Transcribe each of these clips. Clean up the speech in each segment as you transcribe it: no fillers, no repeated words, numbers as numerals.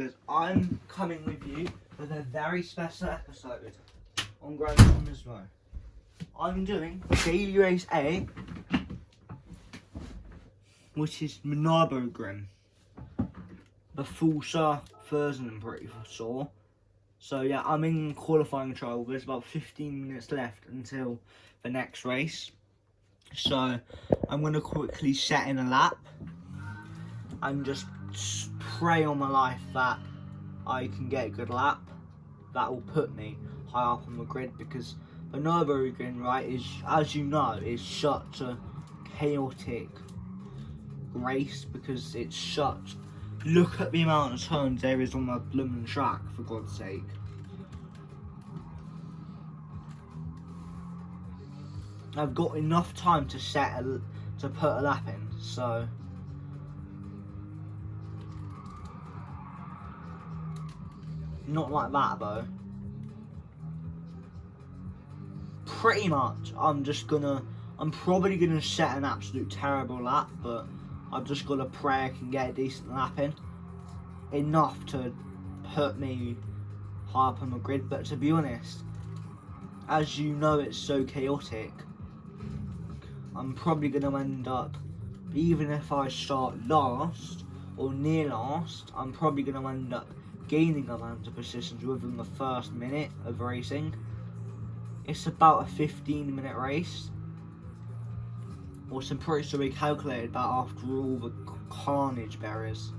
guys, I'm coming with you with a very special episode on Gran Turismo. I'm doing Daily Race A, which is Gran, the full version I'm pretty sure. So yeah, I'm in qualifying trial. There's about 15 minutes left until the next race. So I'm going to quickly set in a lap and just pray on my life that I can get a good lap. That will put me high up on the grid, because the Nürburgring, right, is, as you know, is such a chaotic race, because it's such... Look at the amount of turns there is on the blooming track, for God's sake. I've got enough time to put a lap in, so... Not like that though. Pretty much, I'm probably gonna set an absolute terrible lap, but I've just got to pray I can get a decent lap in. Enough to put me high up on the grid, but to be honest, as you know, it's so chaotic, I'm probably gonna end up, even if I start last or near last, I'm probably gonna end up gaining a amount of positions within the first minute of racing. It's about a 15-minute race, which I'm pretty sure we calculated that after all the carnage there is.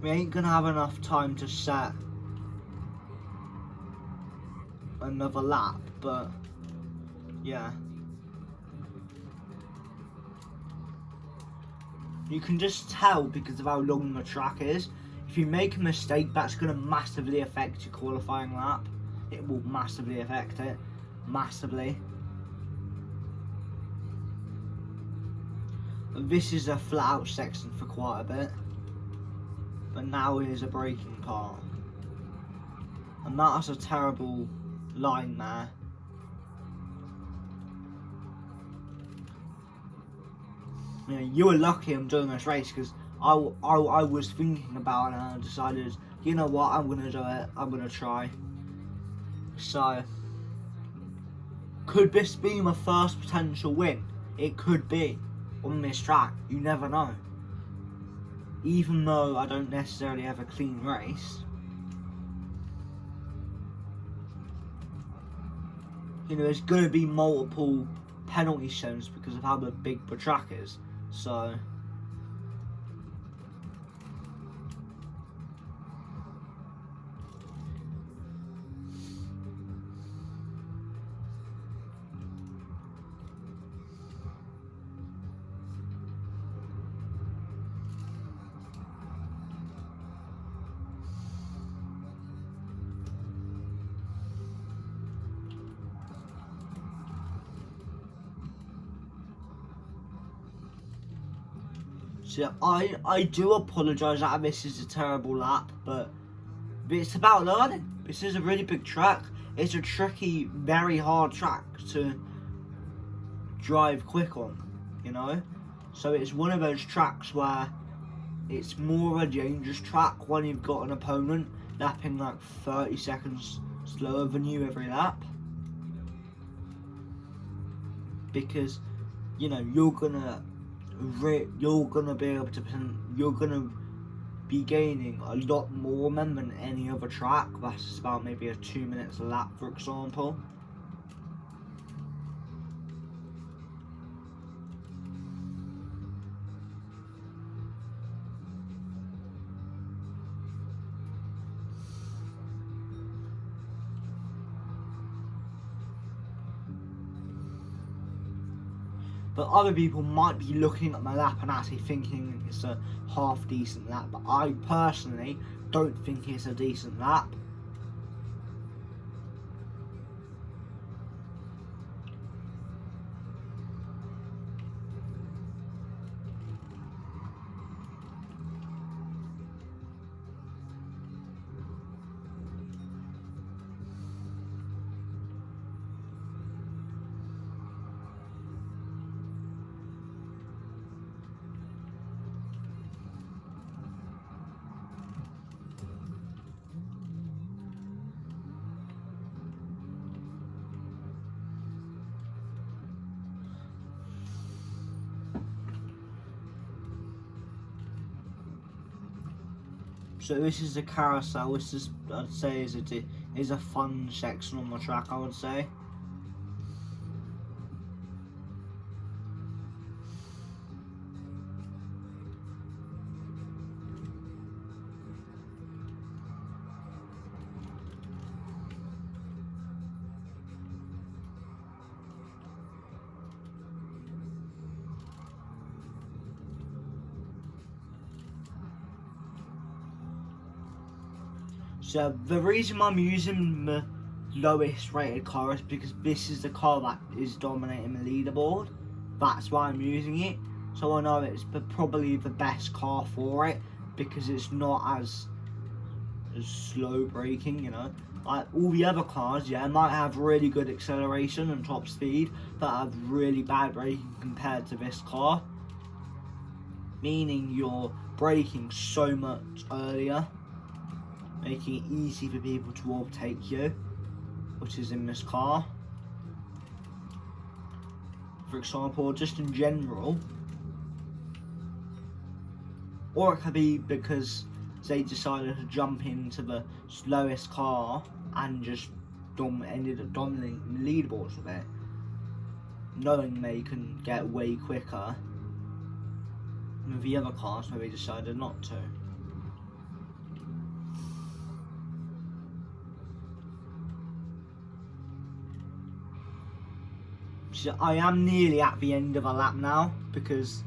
We ain't gonna have enough time to set another lap, but yeah. You can just tell because of how long the track is. If you make a mistake, that's gonna massively affect your qualifying lap. It will massively affect it. Massively. This is a flat out section for quite a bit. But now is a braking part, and that's a terrible line there. You know, you were lucky I'm doing this race, because I was thinking about it and I decided, you know what, I'm gonna do it. I'm gonna try. So, could this be my first potential win? It could be on this track. You never know. Even though I don't necessarily have a clean race, you know, there's going to be multiple penalty zones because of how big the track is. So, I do apologise that this is a terrible lap, but it's about learning. This is a really big track. It's a tricky, very hard track to drive quick on, you know? So it's one of those tracks where it's more of a dangerous track when you've got an opponent lapping like 30 seconds slower than you every lap. Because, you know, you're gonna be gaining a lot more than any other track. That's about maybe a 2 minutes a lap, for example. But other people might be looking at my lap and actually thinking it's a half decent lap. But I personally don't think it's a decent lap. So this is the carousel. This is, I'd say, is a fun section on the track, I would say. So the reason I'm using the lowest rated car is because this is the car that is dominating the leaderboard. That's why I'm using it. So I know it's probably the best car for it, because it's not as slow braking, you know. Like all the other cars, yeah, might have really good acceleration and top speed, but have really bad braking compared to this car. Meaning you're braking so much earlier, making it easy for people to overtake you, which is in this car. For example, just in general. Or it could be because they decided to jump into the slowest car and just ended up dominating the leaderboards with it, knowing they can get way quicker than the other cars, so they decided not to. So I am nearly at the end of a lap now, because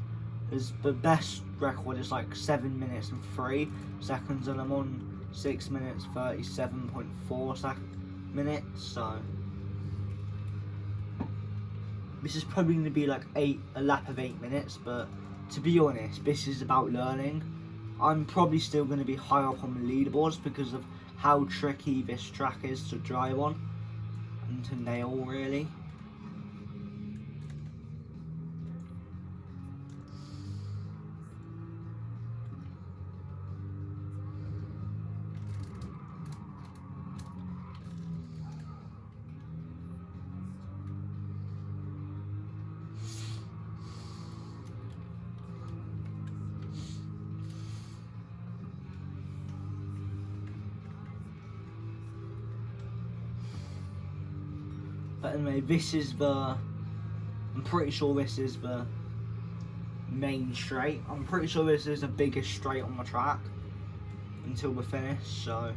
the best record is like 7 minutes and 3 seconds, and I'm on 6 minutes 37.4 minutes. So this is probably going to be like a lap of 8 minutes, but to be honest, this is about learning. I'm probably still going to be high up on the leaderboards because of how tricky this track is to drive on and to nail, really. But anyway, I'm pretty sure this is the main straight. I'm pretty sure this is the biggest straight on the track until we're finished, so.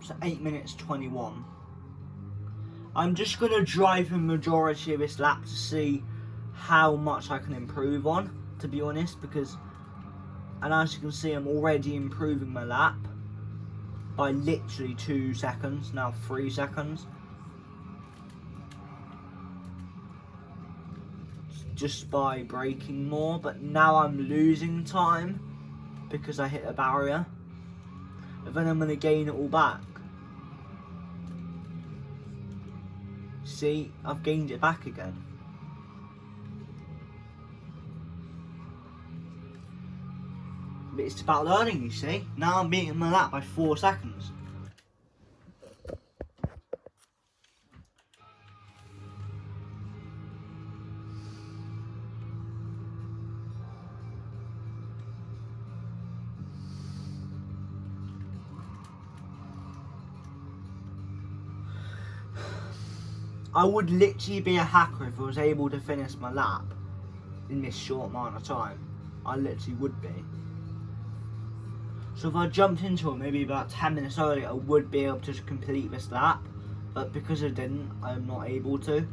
So 8 minutes 21. I'm just going to drive the majority of this lap to see how much I can improve on, to be honest, because, and as you can see, I'm already improving my lap by literally 2 seconds, now 3 seconds. Just by braking more, but now I'm losing time because I hit a barrier. But then I'm going to gain it all back. See, I've gained it back again. But it's about learning, you see. Now I'm beating my lap by 4 seconds. I would literally be a hacker if I was able to finish my lap in this short amount of time. I literally would be. So if I jumped into it maybe about 10 minutes earlier, I would be able to complete this lap. But because I didn't, I'm not able to.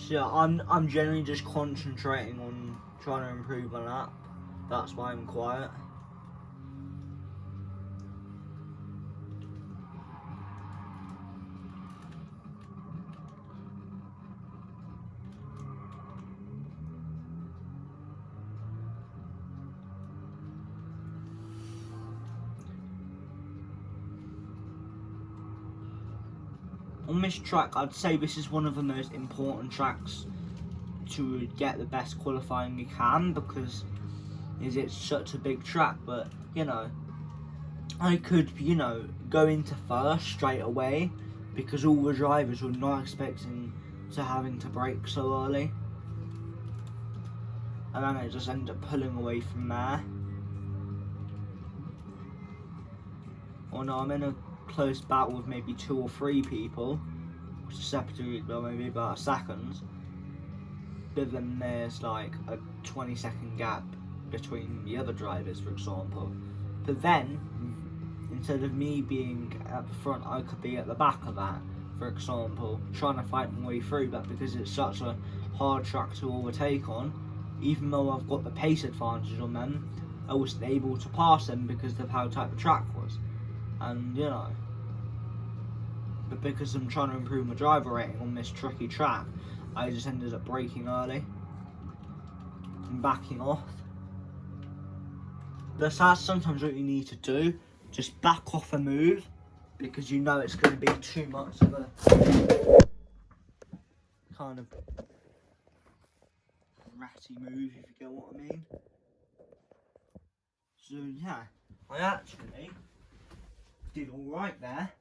So yeah, I'm generally just concentrating on trying to improve my lap. That's why I'm quiet. On this track, I'd say this is one of the most important tracks to get the best qualifying you can, because it's such a big track. But you know, I could, you know, go into first straight away because all the drivers were not expecting to having to brake so early, and then it just ended up pulling away from there. Or no, I'm in a close battle with maybe 2 or 3 people, which is separated by maybe about a second. But then there's like a 20-second gap between the other drivers, for example. But then, instead of me being at the front, I could be at the back of that, for example, trying to fight my way through. But because it's such a hard track to overtake on, even though I've got the pace advantage on them, I wasn't able to pass them because of how tight the track was. And you know, but because I'm trying to improve my driver rating on this tricky track, I just ended up braking early and backing off. But that's sometimes what you need to do, just back off a move, because you know it's going to be too much of a kind of ratty move, if you get what I mean. So yeah, I actually did alright there.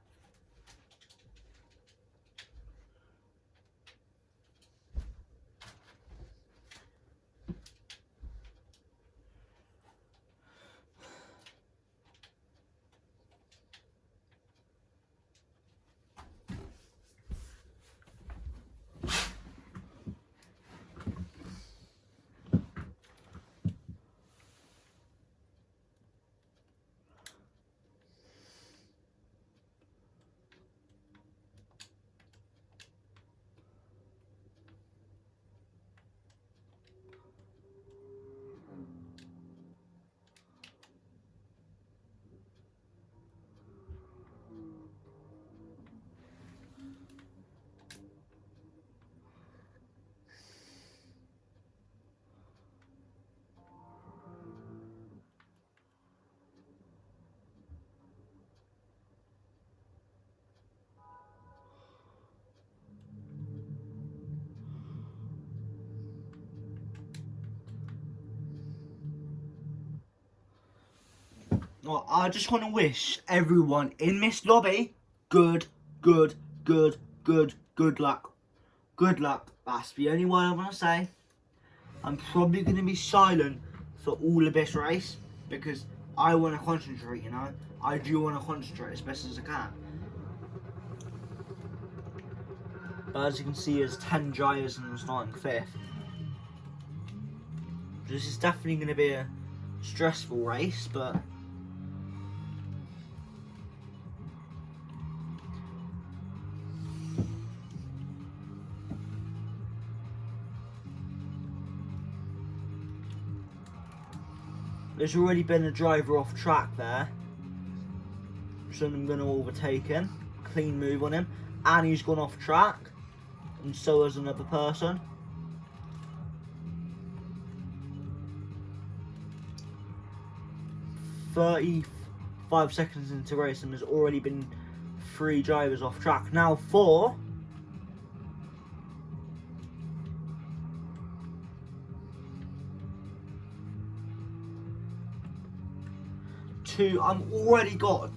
Well, I just want to wish everyone in this lobby good luck. Good luck. That's the only one I want to say. I'm probably going to be silent for all of this race because I want to concentrate, you know. I do want to concentrate as best as I can. But as you can see, there's 10 drivers and I'm starting 5th. This is definitely going to be a stressful race, but there's already been a driver off track there, so I'm going to overtake him. Clean move on him, and he's gone off track, and so has another person. "35 seconds into race and there's already been 3 drivers off track. Now 4. I'm already got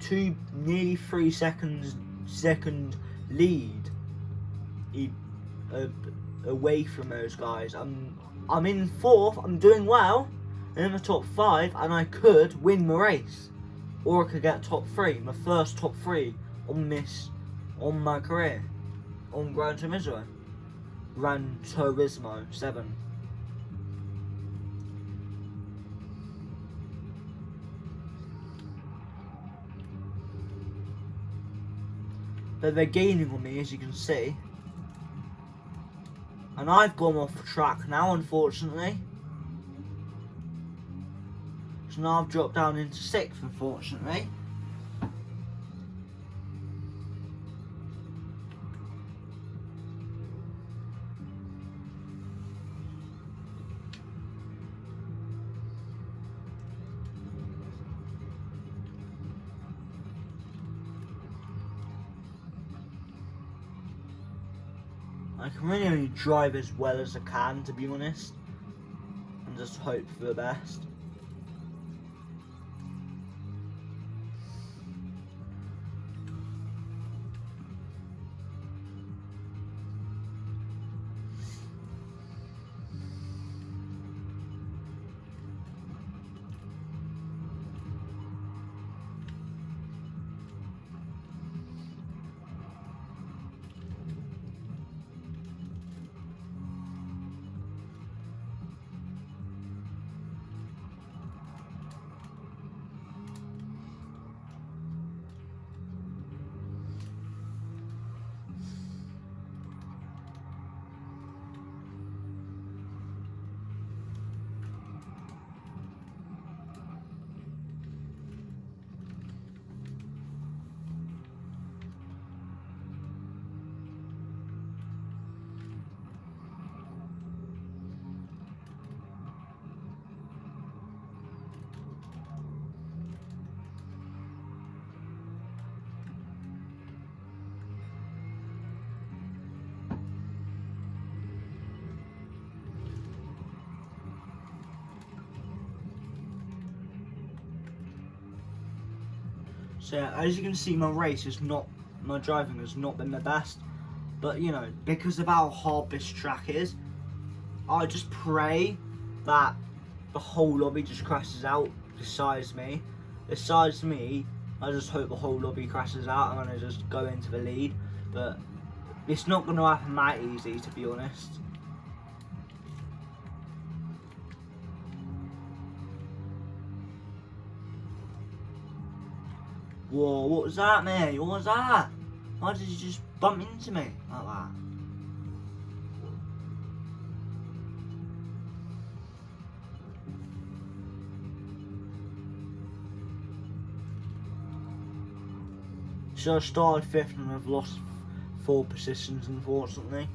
2, nearly 3 seconds second lead away from those guys. I'm in 4th. I'm doing well in the top 5, and I could win the race, or I could get top 3, my first top 3 on my career, on Gran Turismo 7. But they're gaining on me, as you can see. And I've gone off the track now, unfortunately. So now I've dropped down into 6th, unfortunately. I can really only drive as well as I can, to be honest, and just hope for the best. So yeah, as you can see, my driving has not been the best. But you know, because of how hard this track is, I just pray that the whole lobby just crashes out besides me. Besides me, I just hope the whole lobby crashes out and I just go into the lead. But it's not going to happen that easy, to be honest. Whoa, what was that, mate? What was that? Why did you just bump into me like that? So I started 5th and I've lost 4 positions, unfortunately.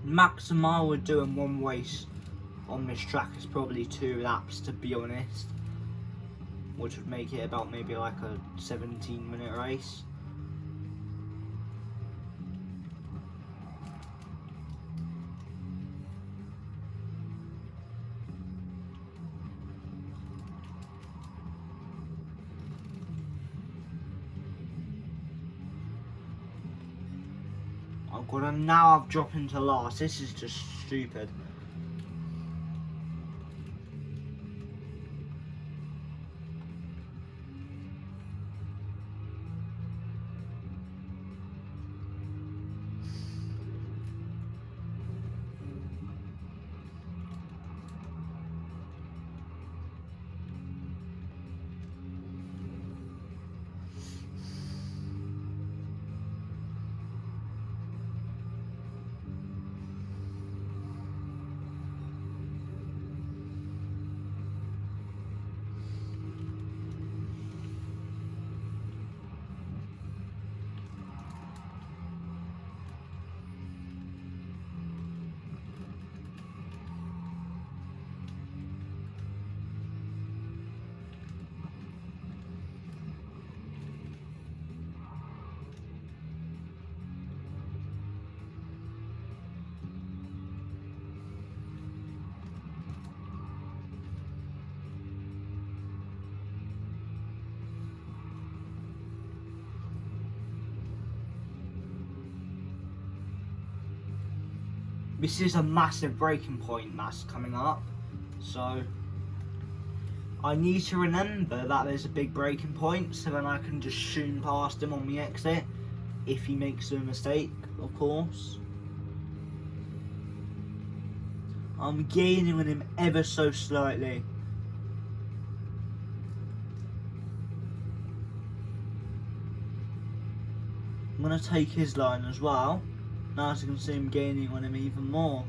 Maximum I would do in one race on this track is probably 2 laps, to be honest, which would make it about maybe like a 17-minute race. Oh god, and now I've dropped into last. This is just stupid. this is a massive breaking point that's coming up, so I need to remember that there's a big breaking point, so then I can just zoom past him on the exit, if he makes a mistake, of course. I'm gaining on him ever so slightly. I'm going to take his line as well. Now as you can see, I'm gaining on him even more.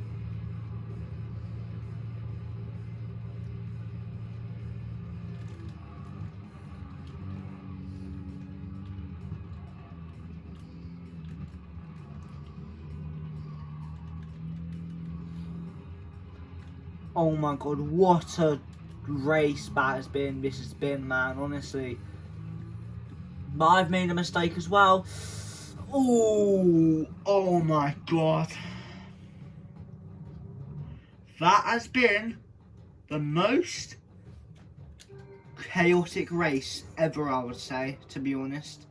Oh my god, what a race that has been. This has been, man, honestly. But I've made a mistake as well. Oh my god. That has been the most chaotic race ever, I would say, to be honest.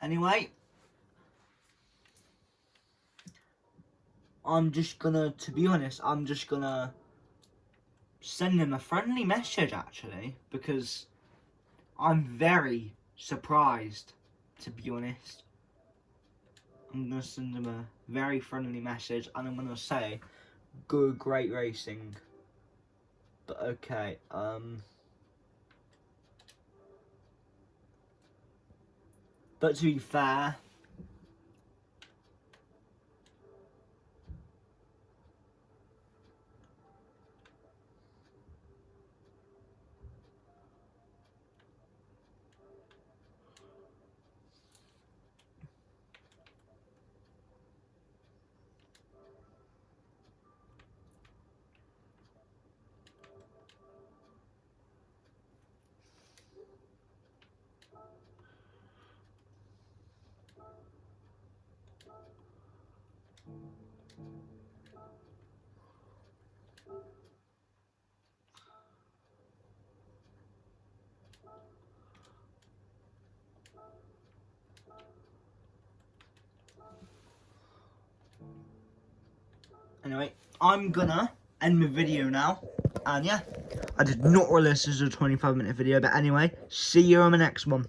Anyway, I'm just gonna, to be honest, I'm just gonna send him a friendly message, actually, because I'm very surprised, to be honest. I'm gonna send him a very friendly message, and I'm gonna say, good, great racing. But okay, but to be fair, anyway, I'm gonna end the video now. And yeah, I did not release this as a 25-minute video, but anyway, see you on the next one.